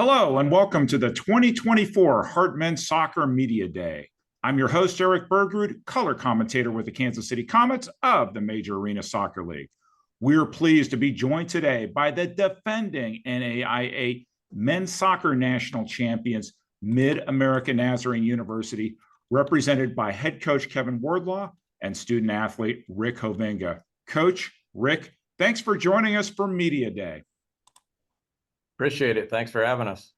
Hello and welcome to the 2024 Heart Men's Soccer Media Day. I'm your host, Eric Bergrud, color commentator with the Kansas City Comets of the Major Arena Soccer League. We're pleased to be joined today by the defending NAIA Men's Soccer National Champions, MidAmerica Nazarene University, represented by head coach Kevin Wardlaw and student athlete Rick Hovinga. Coach, Rick, thanks for joining us for Media Day. Appreciate it. Thanks for having us.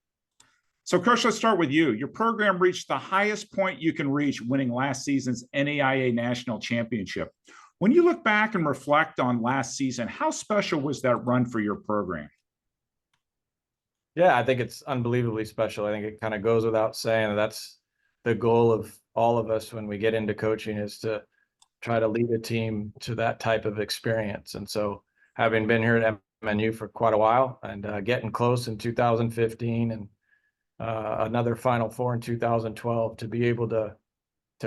So, Coach, let's start with you. Your program reached the highest point you can reach, winning last season's NAIA National Championship. When you look back and reflect on last season, how special was that run for your program? Yeah, I think it's unbelievably special. I think it kind of goes without saying that's the goal of all of us when we get into coaching, is to try to lead a team to that type of experience. And so having been here at MNU for quite a while and getting close in 2015 and another Final Four in 2012, to be able to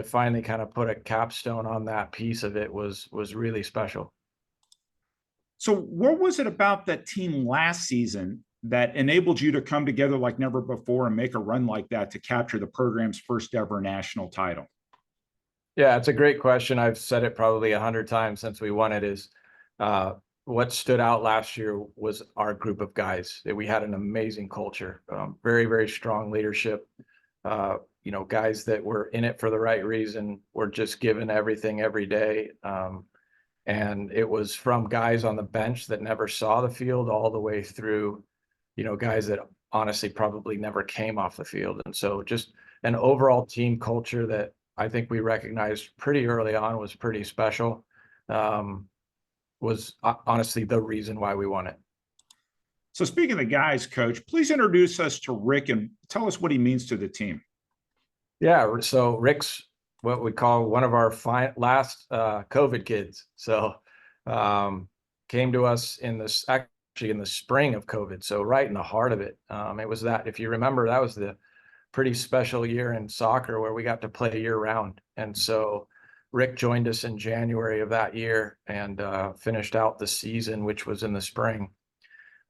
finally kind of put a capstone on that piece of it was really special. So what was it about that team last season that enabled you to come together like never before and make a run like that to capture the program's first ever national title? Yeah, it's a great question. I've said it probably 100 times since we won it. Is what stood out last year was our group of guys. That we had an amazing culture, very, very strong leadership. Guys that were in it for the right reason, were just given everything every day. And it was from guys on the bench that never saw the field all the way through, guys that honestly probably never came off the field. And so just an overall team culture that I think we recognized pretty early on was pretty special. Was honestly the reason why we won it. So speaking of the guys, Coach, please introduce us to Rick and tell us what he means to the team. Yeah, so Rick's what we call one of our last COVID kids. So came to us in the spring of COVID, so right in the heart of it. It was that, if you remember, that was the pretty special year in soccer where we got to play year round. And so Rick joined us in January of that year and finished out the season, which was in the spring.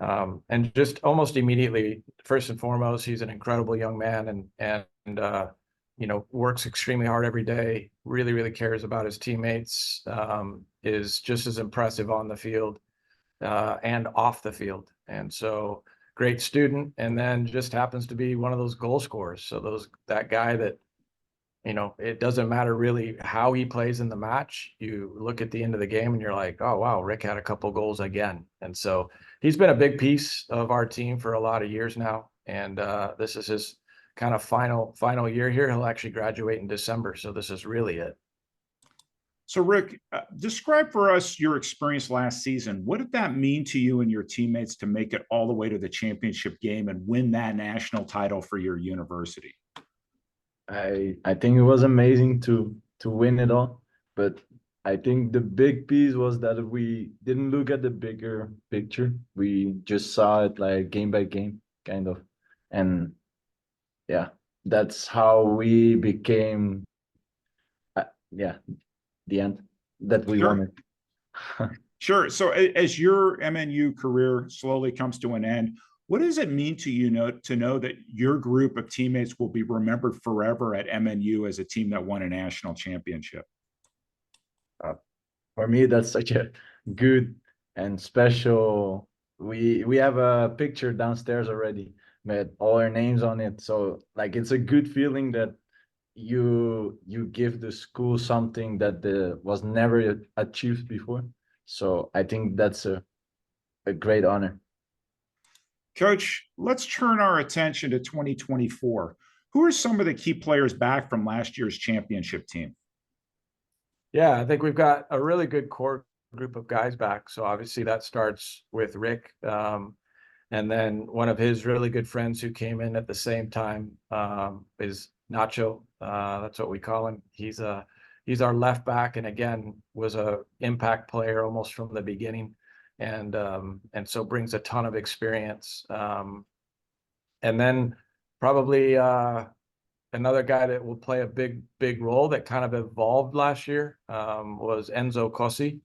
And just almost immediately, first and foremost, he's an incredible young man and works extremely hard every day, really, really cares about his teammates, is just as impressive on the field and off the field. And so great student, and then just happens to be one of those goal scorers. So that guy that, it doesn't matter really how he plays in the match. You look at the end of the game and you're like, oh, wow, Rick had a couple goals again. And so he's been a big piece of our team for a lot of years now. And this is his kind of final year here. He'll actually graduate in December. So this is really it. So Rick, describe for us your experience last season. What did that mean to you and your teammates to make it all the way to the championship game and win that national title for your university? I think it was amazing to win it all, but I think the big piece was that we didn't look at the bigger picture. We just saw it like game by game, kind of. And yeah, that's how we became, the end that we wanted. Sure. So as your MNU career slowly comes to an end, what does it mean to you to know that your group of teammates will be remembered forever at MNU as a team that won a national championship? For me, that's such a good and special. We have a picture downstairs already with all our names on it. So like, it's a good feeling that you give the school something that was never achieved before. So I think that's a great honor. Coach, let's turn our attention to 2024. Who are some of the key players back from last year's championship team? Yeah, I think we've got a really good core group of guys back. So obviously that starts with Rick. And then one of his really good friends who came in at the same time is Nacho. That's what we call him. He's our left back, and again, was a impact player almost from the beginning. And so brings a ton of experience. And then probably another guy that will play a big role that kind of evolved last year was Enzo Cosi.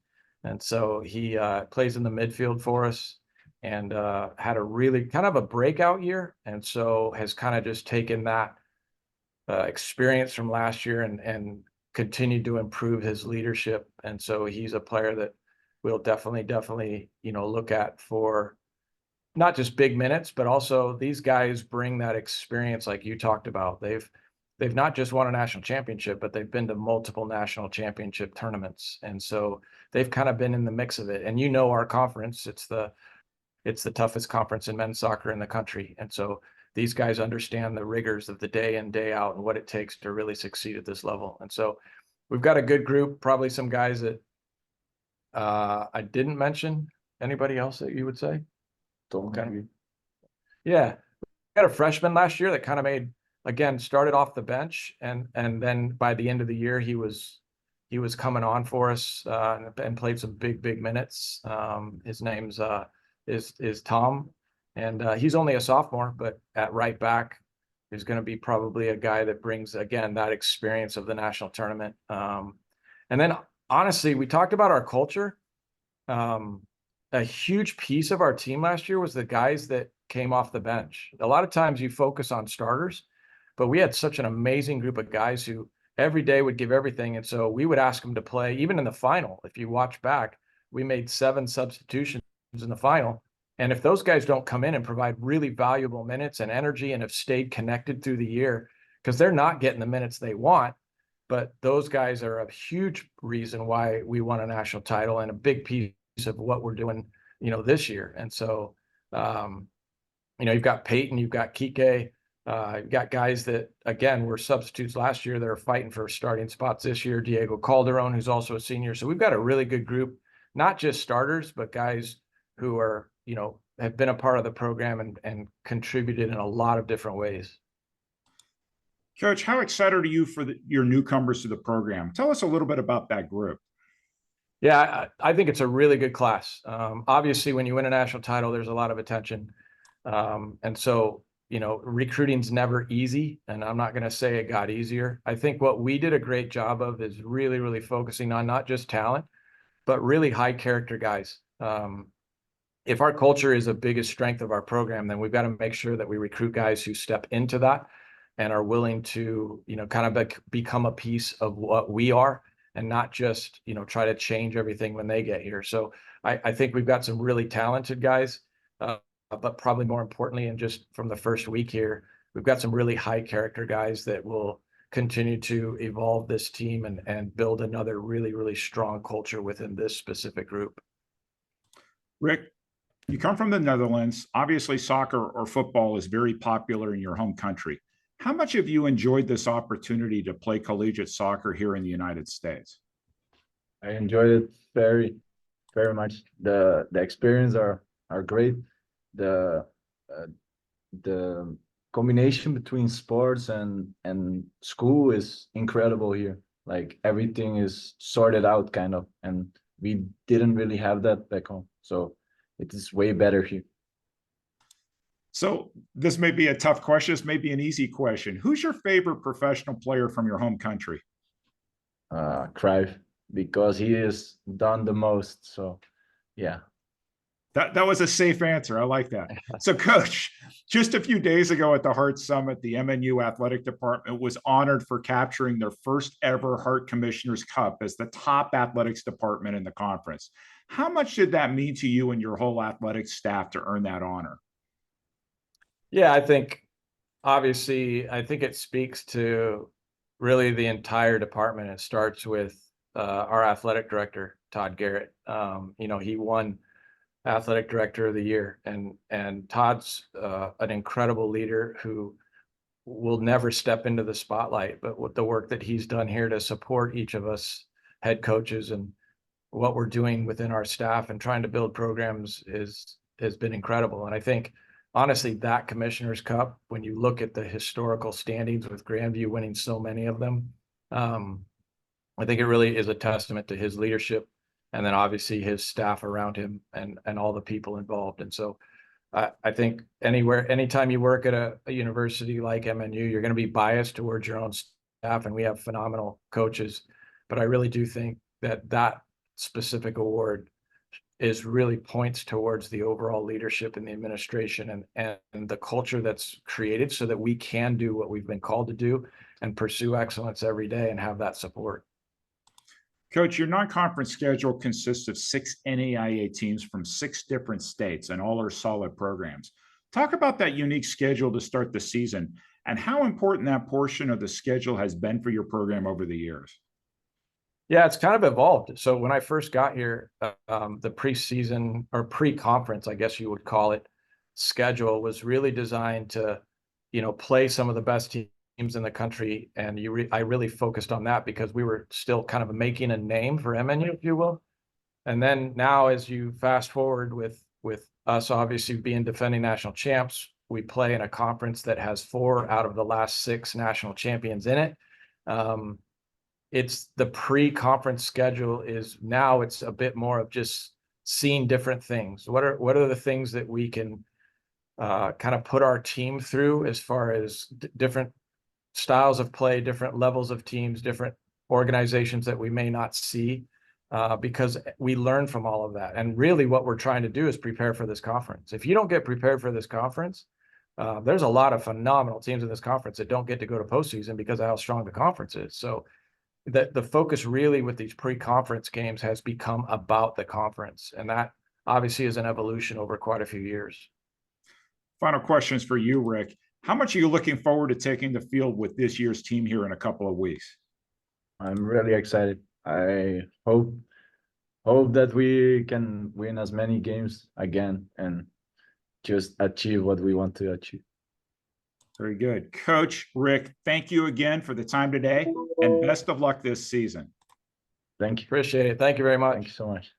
And so he plays in the midfield for us. and had a really kind of a breakout year. And so has kind of just taken that experience from last year and continued to improve his leadership. And so he's a player that we'll definitely, look at for not just big minutes, but also these guys bring that experience like you talked about. They've not just won a national championship, but they've been to multiple national championship tournaments. And so they've kind of been in the mix of it. And our conference, it's the toughest conference in men's soccer in the country. And so these guys understand the rigors of the day in, day out and what it takes to really succeed at this level. And so we've got a good group, probably some guys that I didn't mention. Anybody else that you would say? Okay. Yeah. We had a freshman last year that kind of started off the bench and then by the end of the year, he was coming on for us and played some big minutes. His name's is Tom, and he's only a sophomore, but at right back, he's going to be probably a guy that brings, again, that experience of the national tournament. And then honestly, we talked about our culture. A huge piece of our team last year was the guys that came off the bench. A lot of times you focus on starters, but we had such an amazing group of guys who every day would give everything. And so we would ask them to play, even in the final. If you watch back, we made 7 substitutions in the final. And if those guys don't come in and provide really valuable minutes and energy and have stayed connected through the year, because they're not getting the minutes they want, but those guys are a huge reason why we won a national title and a big piece of what we're doing, this year. And so, you've got Peyton, you've got Kike, you've got guys that, again, were substitutes last year that are fighting for starting spots this year. Diego Calderon, who's also a senior. So we've got a really good group, not just starters, but guys who are, have been a part of the program and contributed in a lot of different ways. Coach, how excited are you for your newcomers to the program? Tell us a little bit about that group. Yeah, I think it's a really good class. Obviously, when you win a national title, there's a lot of attention. And so, recruiting's never easy, and I'm not going to say it got easier. I think what we did a great job of is really focusing on not just talent, but really high character guys. If our culture is the biggest strength of our program, then we've got to make sure that we recruit guys who step into that and are willing to, kind of become a piece of what we are, and not just, try to change everything when they get here. So I think we've got some really talented guys, but probably more importantly, and just from the first week here, we've got some really high character guys that will continue to evolve this team and build another really strong culture within this specific group. Rick, you come from the Netherlands. Obviously, soccer or football is very popular in your home country. How much have you enjoyed this opportunity to play collegiate soccer here in the United States? I enjoyed it very much. The experience are great. The combination between sports and school is incredible here. Like everything is sorted out kind of, and we didn't really have that back home. So it is way better here. So this may be a tough question. This may be an easy question. Who's your favorite professional player from your home country? Cruyff, because he has done the most. So yeah. That was a safe answer. I like that. So, Coach, just a few days ago at the Heart Summit, the MNU Athletic Department was honored for capturing their first ever Heart Commissioners Cup as the top athletics department in the conference. How much did that mean to you and your whole athletics staff to earn that honor? Yeah, I think it speaks to really the entire department. It starts with our athletic director, Todd Garrett. He won Athletic Director of the Year, and Todd's an incredible leader who will never step into the spotlight, but with the work that he's done here to support each of us head coaches and what we're doing within our staff and trying to build programs has been incredible. And I think honestly, that Commissioner's Cup, when you look at the historical standings with Grandview winning so many of them, I think it really is a testament to his leadership, and then obviously his staff around him and all the people involved. And so I think anytime you work at a university like MNU, you're going to be biased towards your own staff, and we have phenomenal coaches. But I really do think that specific award is really points towards the overall leadership and the administration and the culture that's created so that we can do what we've been called to do and pursue excellence every day and have that support. Coach, your non-conference schedule consists of 6 NAIA teams from 6 different states, and all are solid programs. Talk about that unique schedule to start the season and how important that portion of the schedule has been for your program over the years. Yeah, it's kind of evolved. So when I first got here, the preseason or pre-conference, I guess you would call it, schedule was really designed to, play some of the best teams in the country. And I really focused on that because we were still kind of making a name for MNU, if you will. And then now, as you fast forward with us obviously being defending national champs, we play in a conference that has 4 out of the last 6 national champions in it. It's the pre-conference schedule is now it's a bit more of just seeing different things. What are the things that we can kind of put our team through as far as different styles of play, different levels of teams, different organizations that we may not see, because we learn from all of that. And really what we're trying to do is prepare for this conference. If you don't get prepared for this conference, there's a lot of phenomenal teams in this conference that don't get to go to postseason because of how strong the conference is. So the focus really with these pre-conference games has become about the conference. And that obviously is an evolution over quite a few years. Final questions for you, Rick. How much are you looking forward to taking the field with this year's team here in a couple of weeks? I'm really excited. I hope that we can win as many games again and just achieve what we want to achieve. Very good. Coach Rick, thank you again for the time today and best of luck this season. Thank you. Appreciate it. Thank you very much. Thank you so much.